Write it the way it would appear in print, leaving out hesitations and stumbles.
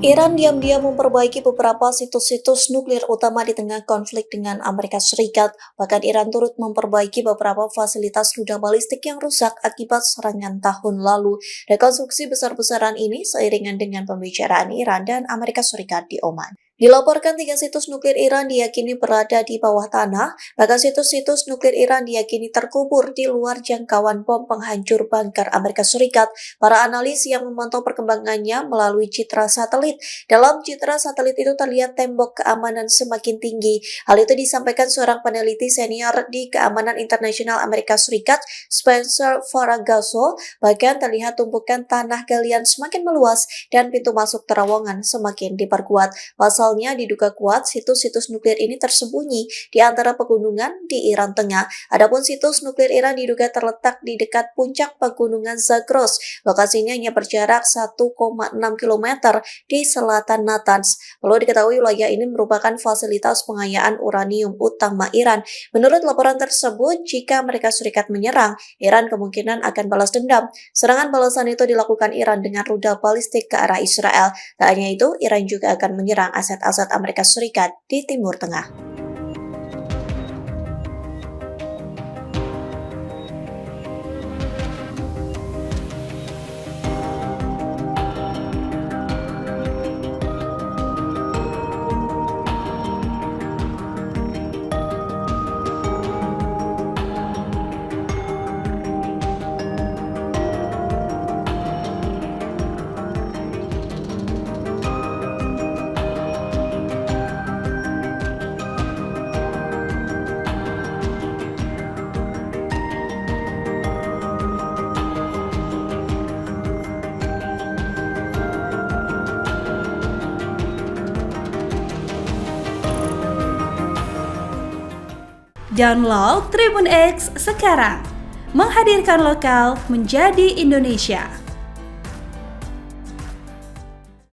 Iran diam-diam memperbaiki beberapa situs-situs nuklir utama di tengah konflik dengan Amerika Serikat. Bahkan Iran turut memperbaiki beberapa fasilitas rudal balistik yang rusak akibat serangan tahun lalu. Rekonstruksi besar-besaran ini seiringan dengan pembicaraan Iran dan Amerika Serikat di Oman. Dilaporkan 3 situs nuklir Iran diyakini berada di bawah tanah, bahkan situs-situs nuklir Iran diyakini terkubur di luar jangkauan bom penghancur bunker Amerika Serikat. Para analis yang memantau perkembangannya melalui citra satelit. Dalam citra satelit itu terlihat tembok keamanan semakin tinggi. Hal itu disampaikan seorang peneliti senior di Keamanan Internasional Amerika Serikat, Spencer Faragaso. Bahkan terlihat tumpukan tanah galian semakin meluas dan pintu masuk terowongan semakin diperkuat. Pasalnya diduga kuat situs-situs nuklir ini tersembunyi di antara pegunungan di Iran Tengah. Adapun situs nuklir Iran diduga terletak di dekat puncak pegunungan Zagros. Lokasinya hanya berjarak 1,6 km di selatan Natanz. Perlu diketahui wilayah ini merupakan fasilitas pengayaan uranium utama Iran. Menurut laporan tersebut, jika Amerika Serikat menyerang, Iran kemungkinan akan balas dendam. Serangan balasan itu dilakukan Iran dengan rudal balistik ke arah Israel. Tak hanya itu, Iran juga akan menyerang aset-aset Amerika Serikat di Timur Tengah. Download Tribun X sekarang, menghadirkan lokal menjadi Indonesia.